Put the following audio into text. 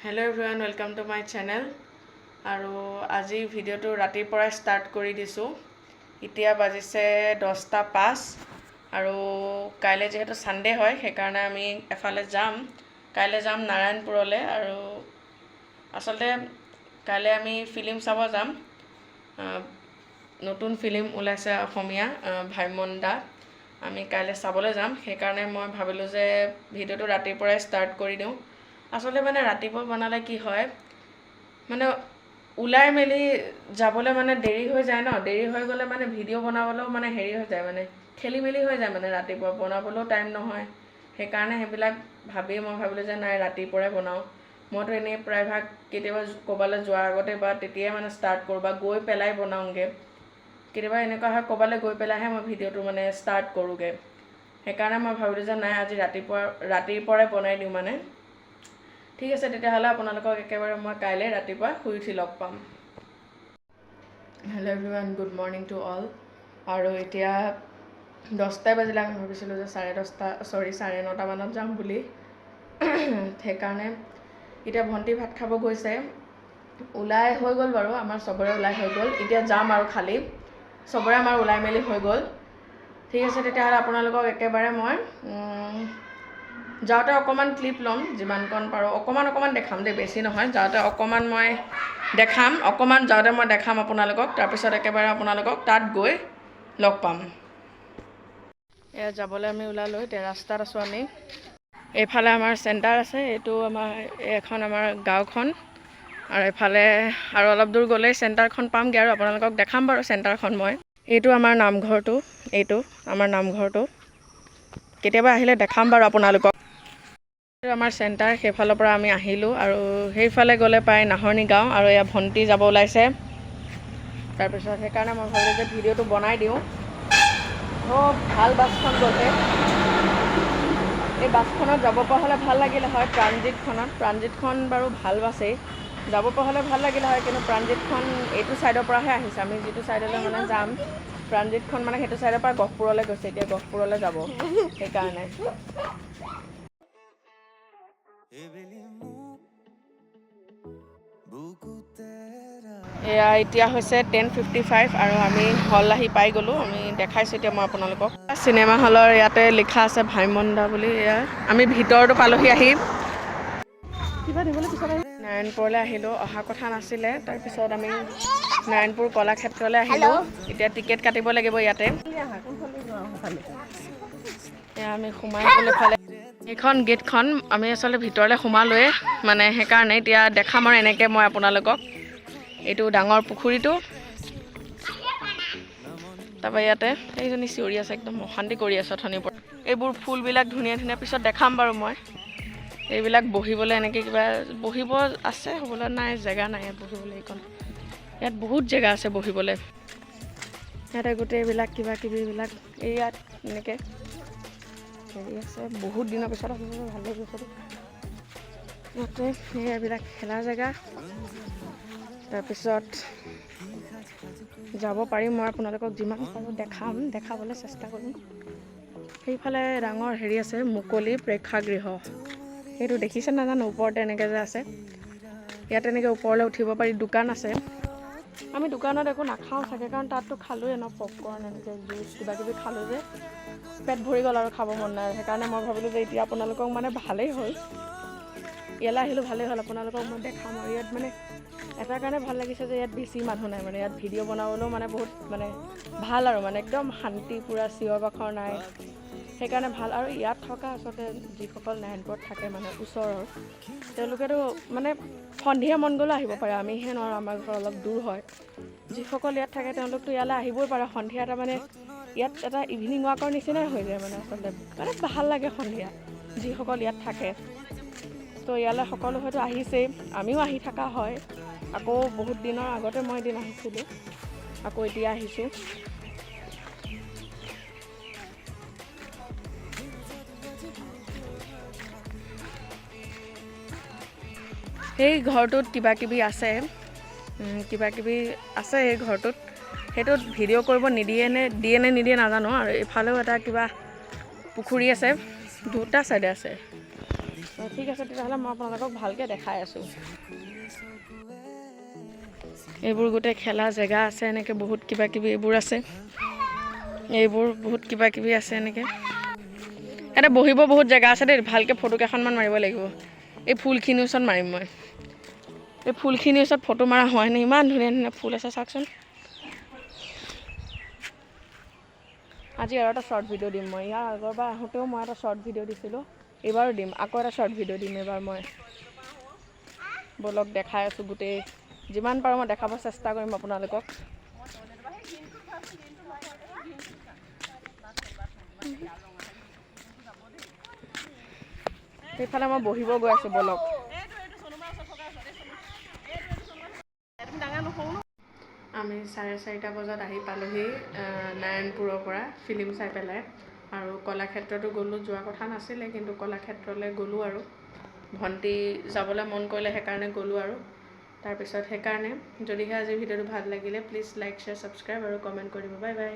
Hello everyone, welcome to my channel. আৰু আজি ভিডিওটো ৰাতিৰ পৰা ষ্টাৰ্ট কৰি দিছো। এতিয়া বাজিছে 10:05 আৰু কাইলৈ যেহেতু সানডে হয় সেইকাৰণে আমি এফালে যাম। কাইলৈ যাম নাৰায়ণপুৰলৈ আৰু আসলতে কাইলৈ আমি ফিল্ম চাব যাম। নতুন ফিল্ম ওলাইছে অসমীয়া ভাইমন্দা। আমি কাইলৈ চাবলৈ যাম। সেইকাৰণে মই ভাবিলোঁ যে ভিডিওটো ৰাতিৰ পৰা ষ্টাৰ্ট কৰি দিওঁ। আসলে মানে ৰাতিপুৱা বনালে কি হয় মানে ওলাই মেলি যাবলৈ মানে দেৰি হৈ যায় ন, দেৰি হৈ গ'লে মানে ভিডিঅ' বনাবলৈও মানে হেৰি হৈ যায়, মানে খেলি মেলি হৈ যায়, মানে ৰাতিপুৱা বনাবলৈও টাইম নহয়। সেইকাৰণে সেইবিলাক ভাবিয়ে মই ভাবিলোঁ যে নাই ৰাতিপুৱাই বনাওঁ। মইতো এনেই প্ৰায়ভাগ কেতিয়াবা ক'ৰবালৈ যোৱাৰ আগতে বা তেতিয়াই মানে ষ্টাৰ্ট কৰোঁ বা গৈ পেলাই বনাওঁগৈ। কেতিয়াবা এনেকুৱা হয় ক'ৰবালৈ গৈ পেলাইহে মই ভিডিঅ'টো মানে ষ্টাৰ্ট কৰোঁগৈ। সেইকাৰণে মই ভাবিলোঁ যে নাই আজি ৰাতিৰ পৰাই বনাই দিওঁ মানে। ঠিক আছে, তেতিয়াহ'লে আপোনালোকক একেবাৰে মই কাইলৈ ৰাতিপুৱা শুই উঠি লগ পাম। Hello' everyone, good morning to all. আৰু এতিয়া 10টাই বাজিলে। আমি ভাবিছিলোঁ যে 9:30 মানত যাম বুলি। সেইকাৰণে এতিয়া ভণ্টি ভাত খাব গৈছে। ওলাই হৈ গ'ল বাৰু, আমাৰ চবৰে ওলাই হৈ গ'ল। এতিয়া যাম আৰু খালি চবৰে আমাৰ ওলাই মেলি হৈ গ'ল। ঠিক আছে, তেতিয়াহ'লে আপোনালোকক একেবাৰে মই যাওঁতে অকণমান ক্লিপ ল'ম, যিমানকণ পাৰোঁ অকণমান দেখাম দেই, বেছি নহয়। যাওঁতে অকণমান মই দেখাম, যাওঁতে মই দেখাম আপোনালোকক। তাৰপিছত একেবাৰে আপোনালোকক তাত গৈ লগ পাম। এয়া যাবলৈ আমি ওলালোঁ। এতিয়া ৰাস্তাত আছোঁ আমি। এইফালে আমাৰ চেণ্টাৰ আছে, এইটো এখন আমাৰ গাঁওখন, আৰু এইফালে আৰু অলপ দূৰ গ'লেই চেণ্টাৰখন পামগৈ আৰু আপোনালোকক দেখাম বাৰু চেণ্টাৰখন মই। এইটো আমাৰ নামঘৰটো, কেতিয়াবা আহিলে দেখাম বাৰু আপোনালোকক। এইটো আমাৰ চেণ্টাৰ, সেইফালৰ পৰা আমি আহিলোঁ আৰু সেইফালে গ'লে পায় নাহৰণি গাঁও। আৰু এয়া ভণ্টি যাব ওলাইছে। তাৰপিছত সেইকাৰণে মই ভাবিলোঁ যে ভিডিঅ'টো বনাই দিওঁ। ভাল বাছখন গ'লে, এই বাছখনত যাব পৰা হ'লে ভাল লাগিলে হয়। প্ৰাণজিতখন বাৰু ভাল বাছেই, যাব পৰা হ'লে ভাল লাগিলে হয়। কিন্তু প্ৰাণজিতখন এইটো ছাইডৰ পৰাহে আহিছে। আমি যিটো ছাইডলৈ মানে যাম, প্ৰাণজিতখন মানে সেইটো ছাইডৰ পৰা গহপুৰলৈ গৈছে। এতিয়া গহপুৰলৈ যাব, সেইকাৰণে। এয়া এতিয়া হৈছে 10:55 আৰু আমি হল আহি পাই গ'লোঁ। আমি দেখাইছোঁ এতিয়া মই আপোনালোকক। চিনেমা হলৰ ইয়াতে লিখা আছে ভাইমন্দা বুলি। এয়া আমি ভিতৰতো পালোহি আহি। নাৰায়ণপুৰলৈ আহিলোঁ, অহা কথা নাছিলে। তাৰপিছত আমি নাৰায়ণপুৰ কলাক্ষেত্ৰলৈ আহিলোঁ। এতিয়া টিকেট কাটিব লাগিব ইয়াতে। এয়া আমি সোমাই গ'লোঁ এফালে। এইখন গেটখন আমি আচলতে ভিতৰলৈ সোমালোৱে, মানে সেইকাৰণে এতিয়া দেখাম আৰু এনেকৈ মই আপোনালোকক। এইটো ডাঙৰ পুখুৰীটো। তাৰপৰা ইয়াতে এইজনী চিঞৰি আছে, একদম অশান্তি কৰি আছে অথনিৰ পৰা। এইবোৰ ফুলবিলাক ধুনীয়া পিছত দেখাম বাৰু মই। এইবিলাক বহিবলৈ এনেকৈ কিবা বহিব আছে হ'বলৈ, নাই জেগা নাই ইয়াত বহিবলৈ। ইয়াত বহুত জেগা আছে বহিবলৈ। ইয়াতে গোটেইবিলাক কিবা কিবিবিলাক ইয়াত এনেকৈ হেৰি আছে। বহুত দিনৰ পিছত আহিবলৈ ভাল লাগিছে। ইয়াতে এইবিলাক খেলা জেগা। তাৰপিছত যাব পাৰিম মই, আপোনালোকক যিমান পাৰোঁ দেখাবলৈ চেষ্টা কৰিম। সেইফালে ডাঙৰ হেৰি আছে, মুকলি প্ৰেক্ষাগৃহ। সেইটো দেখিছে নাজানো, ওপৰতে এনেকৈ যে আছে। ইয়াত এনেকৈ ওপৰলৈ উঠিব পাৰি। দোকান আছে। আমি দোকানত একো নাখাওঁ চাগে, কাৰণ তাততো খালোঁৱে ন, পপকৰ্ণ এনেকৈ জুচ কিবা কিবি খালোঁ যে পেট ভৰি গ'ল আৰু খাব মন নাই। সেইকাৰণে মই ভাবিলোঁ যে এতিয়া আপোনালোকক মানে ভালেই হ'ল, ইয়ালৈ আহিলোঁ ভালেই হ'ল, আপোনালোকক মই দেখাম। আৰু ইয়াত মানে এটা কাৰণে ভাল লাগিছে যে ইয়াত বেছি মানুহ নাই, মানে ইয়াত ভিডিঅ' বনাবলৈও মানে বহুত মানে ভাল আৰু মানে একদম শান্তি, পূৰা চিঞৰ বাখৰ নাই, সেইকাৰণে ভাল। আৰু ইয়াত থকা আচলতে যিসকল নাৰায়ণপুৰত থাকে মানে ওচৰৰ, তেওঁলোকেতো মানে সন্ধিয়া মন গ'লেও আহিব পাৰে। আমিহে নোৱাৰোঁ, আমাৰ ঘৰ অলপ দূৰ হয়। যিসকল ইয়াত থাকে তেওঁলোকতো ইয়ালৈ আহিবই পাৰে সন্ধিয়া। তাৰমানে ইয়াত এটা ইভিনিং ৱাকৰ নিচিনাই হৈ যায় মানে আচলতে, মানে ভাল লাগে সন্ধিয়া যিসকল ইয়াত থাকে। তো ইয়ালৈ সকলো হয়তো আহিছেই, আমিও আহি থকা হয়। আকৌ বহুত দিনৰ আগতে মই এদিন আহিছিলোঁ, আকৌ এতিয়া আহিছোঁ। সেই ঘৰটোত কিবা কিবি আছে এই ঘৰটোত। সেইটোত ভিডিঅ' কৰিব দিয়ে নে নিদিয়ে নাজানো। আৰু এইফালেও এটা কিবা পুখুৰী আছে, দুটা ছাইডে আছে। ঠিক আছে তেতিয়াহ'লে মই আপোনালোকক ভালকৈ দেখাই আছোঁ। এইবোৰ গোটেই খেলা জেগা আছে, এনেকৈ বহুত কিবা কিবি এইবোৰ আছে, এইবোৰ বহুত কিবা কিবি আছে এনেকৈ। ইয়াতে বহিব বহুত জেগা আছে দেই, ভালকৈ ফটো কেইখনমান মাৰিব লাগিব। এই ফুলখিনিৰ ওচৰত মাৰিম মই, এই ফুলখিনিৰ ওচৰত ফটো মাৰা হোৱাই নাই, ইমান ধুনীয়া ধুনীয়া ফুল আছে চাওকচোন। আজি আৰু এটা শ্বৰ্ট ভিডিঅ' দিম মই, ইয়াৰ আগৰবাৰ আহোঁতেও মই এটা শ্বৰ্ট ভিডিঅ' দিছিলোঁ, এইবাৰো দিম, আকৌ এটা শ্বৰ্ট ভিডিঅ' দিম এইবাৰ মই। বলক দেখাই আছোঁ গোটেই, যিমান পাৰোঁ মই দেখাব চেষ্টা কৰিম আপোনালোকক। সেইফালে মই বহিব গৈ আছোঁ বলক। আমি 4:30 বজাত আহি পালোহি নাৰায়ণপুৰৰ পৰা ফিল্ম চাই পেলাই, আৰু কলাক্ষেত্ৰতো গ'লোঁ। যোৱা কথা নাছিলে কিন্তু কলাক্ষেত্ৰলৈ গ'লোঁ, আৰু ভণ্টি যাবলৈ মন কৰিলে সেইকাৰণে গ'লোঁ। আৰু তাৰপিছত সেইকাৰণে যদিহে আজি ভিডিঅ'টো ভাল লাগিলে প্লিজ লাইক শ্বেয়াৰ ছাবস্ক্ৰাইব আৰু কমেণ্ট কৰিব। Bye bye.